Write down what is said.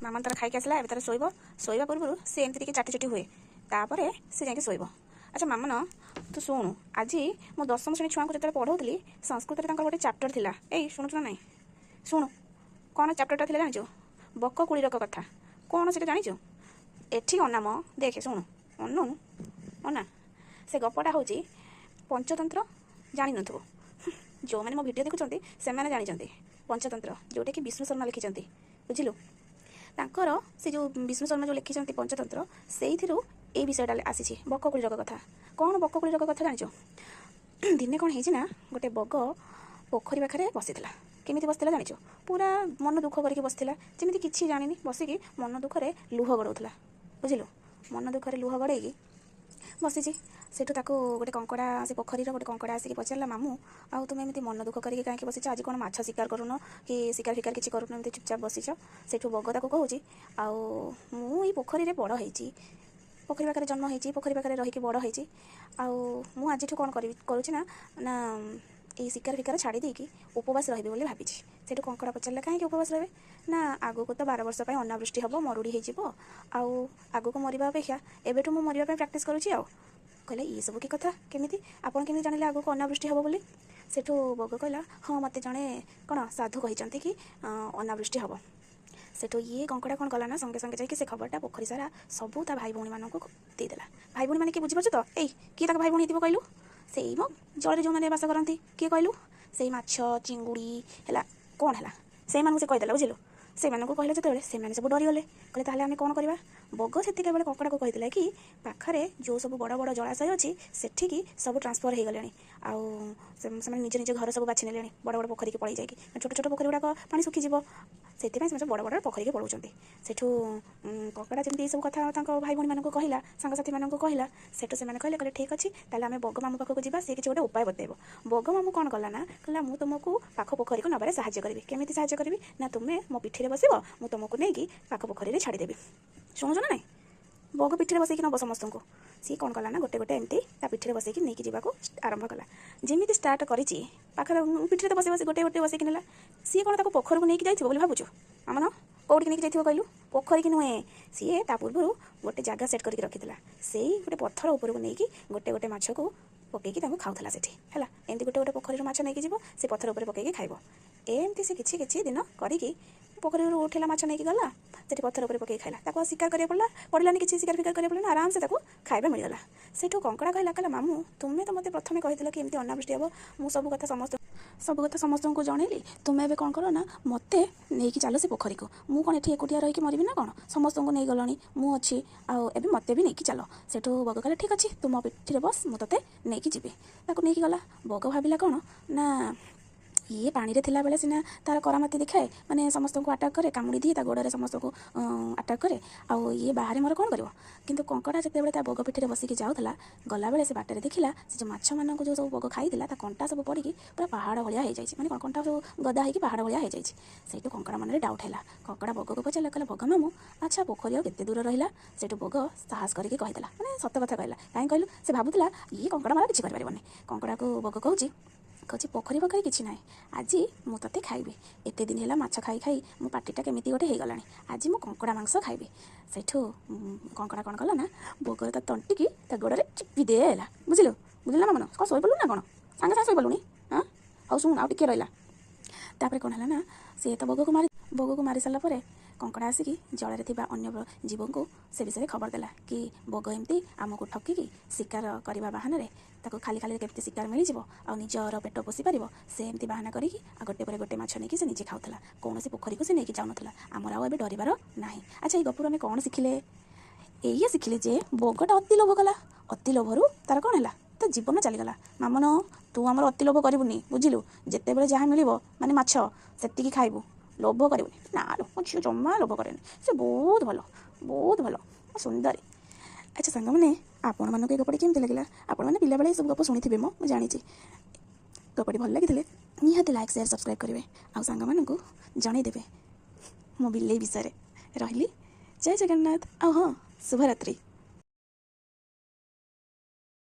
ମାମା ତାର ଖାଇକି ଆସିଲା, ଏବେ ତାର ଶୋଇବ। ଶୋଇବା ପୂର୍ବରୁ ସେ ଏମିତି ଟିକେ ଚାଟି ହୁଏ, ତାପରେ ସେ ଯାଇକି ଶୋଇବ। ଆଚ୍ଛା ମାମନ, ତୁ ଶୁଣୁ, ଆଜି ମୁଁ 10ମ ଶ୍ରେଣୀ ଛୁଆଙ୍କୁ ଯେତେବେଳେ ପଢ଼ାଉଥିଲି, ସଂସ୍କୃତରେ ତାଙ୍କର ଗୋଟେ ଚାପ୍ଟର ଥିଲା। ଏଇ ଶୁଣୁଛୁ ନା ନାହିଁ? ଶୁଣୁ, କ'ଣ ଚାପ୍ଟରଟା ଥିଲା ଜାଣିଛୁ? ବକ କୁଳିରକ କଥା। କ'ଣ ସେଇଟା ଜାଣିଛୁ? ଏଠି ଅନାମ, ଦେଖେ ଶୁଣୁ, ଅନା। ସେ ଗପଟା ହେଉଛି ପଞ୍ଚତନ୍ତ୍ର। ଜାଣିନଥିବୁ? ଯେଉଁମାନେ ମୋ ଭିଡ଼ିଓ ଦେଖୁଛନ୍ତି ସେମାନେ ଜାଣିଛନ୍ତି ପଞ୍ଚତନ୍ତ୍ର, ଯେଉଁଟାକି ବିଷ୍ଣୁ ଶର୍ମା ଲେଖିଛନ୍ତି, ବୁଝିଲୁ? ତାଙ୍କର ସେ ଯେଉଁ ବିଷ୍ଣୁ ଶର୍ମା ଯେଉଁ ଲେଖିଛନ୍ତି ପଞ୍ଚତନ୍ତ୍ର, ସେଇଥିରୁ ଏଇ ବିଷୟଟା ଆସିଛି, ବକ କୁଳିରକ କଥା। କ'ଣ ବକ କୁଳିରକ କଥା ଜାଣିଛୁ? ଦିନେ କ'ଣ ହେଇଛି ନା, ଗୋଟେ ବଗ ପୋଖରୀ ପାଖରେ ବସିଥିଲା। କେମିତି ବସିଥିଲା ଜାଣିଛୁ? ପୁରା ମନ ଦୁଃଖ କରିକି ବସିଥିଲା, ଯେମିତି କିଛି ଜାଣିନି, ବସିକି ମନ ଦୁଃଖରେ ଲୁହ ଗଡ଼ଉଥିଲା, ବୁଝିଲୁ? ମନ ଦୁଃଖରେ ଲୁହ ଗଡ଼େଇକି ବସିଛି। ସେଠୁ ତାକୁ ଗୋଟେ କଙ୍କଡ଼ା, ସେ ପୋଖରୀର ଗୋଟେ କଙ୍କଡ଼ା ଆସିକି ପଚାରିଲା, ମାମୁଁ ଆଉ ତୁମେ ଏମିତି ମନ ଦୁଃଖ କରିକି କାହିଁକି ବସିଛ? ଆଜି କ'ଣ ମାଛ ଶିକାର କରୁନ କି ଶିକାର ଫିକାର କିଛି କରୁନ, ଏମିତି ଚୁପଚାପ ବସିଛ? ସେଠୁ ବଗ ତାକୁ କହୁଛି, ଆଉ ମୁଁ ଏଇ ପୋଖରୀରେ ବଡ଼ ହେଇଛି, ପୋଖରୀ ପାଖରେ ଜନ୍ମ ହେଇଛି, ପୋଖରୀ ପାଖରେ ରହିକି ବଡ଼ ହେଇଛି। ଆଉ ମୁଁ ଆଜିଠୁ କ'ଣ କରୁଛି ନା ଏଇ ଶିକାର ଫିକାର ଛାଡ଼ି ଦେଇକି ଉପବାସ ରହିବି ବୋଲି ଭାବିଛି। ସେଠୁ କଙ୍କଡ଼ା ପଚାରିଲା, କାହିଁକି ଉପବାସ ରହିବେ? ନା ଆଗକୁ ତ 12 ବର୍ଷ ପାଇଁ ଅନାବୃଷ୍ଟି ହେବ, ମରୁଡ଼ି ହେଇଯିବ, ଆଉ ଆଗକୁ ମରିବା ଅପେକ୍ଷା ଏବେଠୁ ମୁଁ ମରିବା ପାଇଁ ପ୍ରାକ୍ଟିସ୍ କରୁଛି। ଆଉ କହିଲେ, ଏସବୁ କି କଥା, କେମିତି ଆପଣ କେମିତି ଜାଣିଲେ ଆଗକୁ ଅନାବୃଷ୍ଟି ହେବ ବୋଲି? ସେଠୁ ବଗ କହିଲା, ହଁ ମୋତେ ଜଣେ କ'ଣ ସାଧୁ କହିଛନ୍ତି କି ଅନାବୃଷ୍ଟି ହେବ। ସେଠୁ ଇଏ କଙ୍କଡ଼ା କ'ଣ କଲା ନା, ସଙ୍ଗେ ସଙ୍ଗେ ଯାଇକି ସେ ଖବରଟା ପୋଖରୀ ସାରା ସବୁ ତା ଭାଇ ଭଉଣୀମାନଙ୍କୁ ଦେଇଦେଲା। ଭାଇ ଭଉଣୀ ମାନେ କିଏ ବୁଝିପାରୁଛୁ ତ? ଏଇ କିଏ ତାଙ୍କ ଭାଇ ଭଉଣୀ ହେଇଥିବ କହିଲୁ? ସେଇ ମ ଜଳରେ ଯେଉଁମାନେ ବାସ କରନ୍ତି, କିଏ କହିଲୁ? ସେଇ ମାଛ, ଚିଙ୍ଗୁଡ଼ି ହେଲା, କ'ଣ ହେଲା, ସେଇମାନଙ୍କୁ ସେ କହିଦେଲା, ବୁଝିଲୁ? ସେମାନଙ୍କୁ କହିଲା ଯେତେବେଳେ ସେମାନେ ସବୁ ଡରିଗଲେ, କହିଲେ ତାହେଲେ ଆମେ କ'ଣ କରିବା? ବଗ ସେତିକିବେଳେ କଙ୍କଡ଼ାକୁ କହିଥିଲା କି ପାଖରେ ଯେଉଁ ସବୁ ବଡ଼ ବଡ଼ ଜଳାଶୟ ଅଛି ସେଠିକି ସବୁ ଟ୍ରାନ୍ସଫର୍ ହେଇଗଲେଣି, ଆଉ ସେମାନେ ନିଜ ନିଜ ଘର ସବୁ ବାଛି ନେଲେଣି, ବଡ଼ ବଡ଼ ପୋଖରୀକି ପଳେଇ ଯାଇକି। ଛୋଟ ଛୋଟ ପୋଖରୀ ଗୁଡ଼ାକ ପାଣି ଶୁଖିଯିବ, ସେଥିପାଇଁ ସେମାନେ ସବୁ ବଡ଼ ବଡ଼ ପୋଖରୀକି ପଳାଉଛନ୍ତି। ସେଠୁ କଙ୍କଡ଼ା ଯେମିତି ଏସବୁ କଥା ତାଙ୍କ ଭାଇ ଭଉଣୀମାନଙ୍କୁ କହିଲା, ସାଙ୍ଗସାଥିମାନଙ୍କୁ କହିଲା, ସେଠୁ ସେମାନେ କହିଲେ ଠିକ୍ ଅଛି, ତାହେଲେ ଆମେ ବଗ ମାମୁଁ ପାଖକୁ ଯିବା, ସେ କିଛି ଗୋଟେ ଉପାୟ ବତେଇବ। ବଗ ମାମୁଁ କ'ଣ କଲା ନା, କହିଲା ମୁଁ ତୁମକୁ ପାଖ ପୋଖରୀକୁ ନେବାରେ ସାହାଯ୍ୟ କରିବି। କେମିତି ସାହାଯ୍ୟ କରିବି? ନା ତୁମେ ମୋ ପିଠିରେ ବସିବ, ମୁଁ ତୁମକୁ ନେଇକି ପାଖ ପୋଖରୀରେ ଛାଡ଼ିଦେବି। ଶୁଣୁଛୁ ନା ନାଇଁ? ବଗ ପିଠିରେ ବସେଇକି ନେବ ସମସ୍ତଙ୍କୁ। ସିଏ କ'ଣ କଲା ନା, ଗୋଟେ ଗୋଟେ ଏମିତି ତା ପିଠିରେ ବସେଇକି ନେଇକି ଯିବାକୁ ଆରମ୍ଭ କଲା। ଯେମିତି ଷ୍ଟାର୍ଟ କରିଛି, ପାଖରେ ପିଠିରେ ତ ବସେଇ ଗୋଟେ ଗୋଟେ ବସେଇକି ନେଲା। ସିଏ କ'ଣ ତାକୁ ପୋଖରୀକୁ ନେଇକି ଯାଇଥିବ ବୋଲି ଭାବୁଛୁ? ଆମନ କେଉଁଠିକି ନେଇକି ଯାଇଥିବ କହିଲୁ? ପୋଖରୀକି ନୁହେଁ, ସିଏ ତା ପୂର୍ବରୁ ଗୋଟେ ଜାଗା ସେଟ୍ କରିକି ରଖିଥିଲା। ସେଇ ଗୋଟେ ପଥର ଉପରକୁ ନେଇକି ଗୋଟେ ଗୋଟେ ମାଛକୁ ପକେଇକି ତାଙ୍କୁ ଖାଉଥିଲା ସେଠି, ହେଲା? ଏମିତି ଗୋଟେ ଗୋଟେ ପୋଖରୀରୁ ମାଛ ନେଇକି ଯିବ, ସେ ପଥର ଉପରେ ପକେଇକି ଖାଇବ। ଏମିତି ସେ କିଛି କିଛି ଦିନ କରିକି ପୋଖରୀରୁ ଉଠିଲା, ମାଛ ନେଇକି ଗଲା, ସେଠି ପଥର ଉପରେ ପକେଇକି ଖାଇଲା। ତାକୁ ଆଉ ଶିକାର କରିବାକୁ ପଡ଼ିଲାନି, କିଛି ଶିକାର ଫିକାର କରିବାକୁ ପଡ଼ିଲାନି, ଆରାମସେ ତାକୁ ଖାଇବା ମିଳିଗଲା। ସେଠୁ କଙ୍କଡ଼ା କହିଲା, ମାମୁଁ ତୁମେ ତ ମୋତେ ପ୍ରଥମେ କହିଥିଲ କି ଏମିତି ଅନାବୃଷ୍ଟି ହେବ, ମୁଁ ସବୁ କଥା ସମସ୍ତଙ୍କୁ ଜଣେଇଲି, ତୁମେ ଏବେ କ'ଣ କର ନା, ମୋତେ ନେଇକି ଚାଲ ସେ ପୋଖରୀକୁ। ମୁଁ କ'ଣ ଏଠି ଏକୁଟିଆ ରହିକି ମରିବି ନା କ'ଣ? ସମସ୍ତଙ୍କୁ ନେଇଗଲଣି, ମୁଁ ଅଛି, ଆଉ ଏବେ ମୋତେ ବି ନେଇକି ଚାଲ। ସେଠୁ ବଗ କହିଲା, ଠିକ୍ ଅଛି, ତୁ ମୋ ପିଠିରେ ବସ୍, ମୁଁ ତୋତେ ନେଇକି ଯିବି। ତାକୁ ନେଇକି ଗଲା। ବଗ ଭାବିଲା କ'ଣ ନା, ଇଏ ପାଣିରେ ଥିଲାବେଳେ ସିନା ତା'ର କରାମତି ଦେଖାଏ, ମାନେ ସମସ୍ତଙ୍କୁ ଆଟାକ୍ କରେ, କାମୁଡ଼ି ଦିଏ, ତା ଗୋଡ଼ରେ ସମସ୍ତଙ୍କୁ ଆଟାକ୍ କରେ, ଆଉ ଇଏ ବାହାରେ ମୋର କ'ଣ କରିବ? କିନ୍ତୁ କଙ୍କଡ଼ା ଯେତେବେଳେ ତା ବଗ ପିଠିରେ ବସିକି ଯାଉଥିଲା, ଗଲାବେଳେ ସେ ବାଟରେ ଦେଖିଲା, ସେ ଯେଉଁ ମାଛମାନଙ୍କୁ ଯେଉଁ ସବୁ ବଗ ଖାଇଥିଲା, ତା କଣ୍ଟା ସବୁ ପଡ଼ିକି ପୁରା ପାହାଡ଼ ଭଳିଆ ହେଇଯାଇଛି, ମାନେ କ'ଣ କଣ୍ଟା ସବୁ ଗଦା ହେଇକି ପାହାଡ଼ ଭଳିଆ ହେଇଯାଇଛି। ସେଇଠୁ କଙ୍କଡ଼ା ମନରେ ଡାଉଟ୍ ହେଲା। କଙ୍କଡ଼ା ବଗକୁ ପଚାରିଲା, କହିଲା, ବଗ ମାମୁଁ, ଆଚ୍ଛା ପୋଖରୀ ଆଉ କେତେ ଦୂର ରହିଲା? ସେଇଠୁ ବଗ ସାହସ କରିକି କହିଦେଲା, ମାନେ ସତ କଥା କହିଲା। କାହିଁ କହିଲୁ? ସେ ଭାବୁଥିଲା ଇଏ କଙ୍କଡ଼ା ମାରା କିଛି କରିପାରିବନି। କଙ୍କଡ଼ାକୁ ବଗ କହୁଛି, ପୋଖରୀ କିଛି ନାହିଁ, ଆଜି ମୁଁ ତୋତେ ଖାଇବି। ଏତେ ଦିନ ହେଲା ମାଛ ଖାଇ ଖାଇ ମୋ ପାଟିଟା କେମିତି ଗୋଟେ ହେଇଗଲାଣି, ଆଜି ମୁଁ କଙ୍କଡ଼ା ମାଂସ ଖାଇବି। ସେଇଠୁ କଙ୍କଡ଼ା କ'ଣ କଲା ନା, ବଗର ତା ତଣ୍ଟିକି ତା ଗୋଡ଼ରେ ଚିପି ଦେଲା, ବୁଝିଲୁ ନା ମାମୁଁ? କ'ଣ ଶୋଇପଡ଼ିଲୁ ନା କ'ଣ? ସାଙ୍ଗେ ସାଙ୍ଗେ ଶୋଇପଡ଼ିଲୁଣି? ହଁ, ହଉ ଶୁଣ, ଆଉ ଟିକେ ରହିଲା। ତାପରେ କ'ଣ ହେଲା ନା, ସେ ତ ବଗକୁ ମାରି ସାରିଲା ପରେ କଙ୍କଡ଼ା ଆସିକି ଜଳରେ ଥିବା ଅନ୍ୟ ଜୀବଙ୍କୁ ସେ ବିଷୟରେ ଖବର ଦେଲା କି ବଗ ଏମିତି ଆମକୁ ଠକିକି ଶିକାର କରିବା ବାହାନାରେ, ତାକୁ ଖାଲି କେମିତି ଶିକାର ମିଳିଯିବ ଆଉ ନିଜର ପେଟ ପୋଷି ପାରିବ, ସେ ଏମିତି ବାହାନା କରିକି ଆଉ ଗୋଟେ ପରେ ଗୋଟେ ମାଛ ନେଇକି ସେ ନିଜେ ଖାଉଥିଲା। କୌଣସି ପୋଖରୀକୁ ସେ ନେଇକି ଯାଉନଥିଲା। ଆମର ଆଉ ଏବେ ଡରିବାର ନାହିଁ। ଆଚ୍ଛା, ଏଇ ଗପରୁ ଆମେ କ'ଣ ଶିଖିଲେ? ଏଇଆ ଶିଖିଲେ ଯେ ବଗଟା ଅତି ଲୋଭ କଲା, ଅତି ଲୋଭରୁ ତାର କ'ଣ ହେଲା, ତା ଜୀବନ ଚାଲିଗଲା। ମାମନ, ତୁ ଆମର ଅତି ଲୋଭ କରିବୁନି, ବୁଝିଲୁ? ଯେତେବେଳେ ଯାହା ମିଳିବ, ମାନେ ମାଛ, ସେତିକି ଖାଇବୁ, ଲୋଭ କରିବୁନି। ନା ମୋ ଝିଅ ଜମା ଲୋଭ କରେନି, ସେ ବହୁତ ଭଲ ସୁନ୍ଦରୀ। ଆଚ୍ଛା ସାଙ୍ଗମାନେ, ଆପଣମାନଙ୍କୁ ଏ ଗପଟି କେମିତି ଲାଗିଲା? ଆପଣମାନେ ପିଲାବେଳେ ଏସବୁ ଗପ ଶୁଣିଥିବେ, ମୁଁ ଜାଣିଛି। ଗପଟି ଭଲ ଲାଗିଥିଲେ ନିହାତି ଲାଇକ୍, ସେୟାର, ସବସ୍କ୍ରାଇବ୍ କରିବେ, ଆଉ ସାଙ୍ଗମାନଙ୍କୁ ଜଣେଇଦେବେ ମୋ ବିଲେଇ ବିଷୟରେ। ରହିଲି, ଜୟ ଜଗନ୍ନାଥ, ଆଉ ହଁ, ଶୁଭରାତ୍ରି।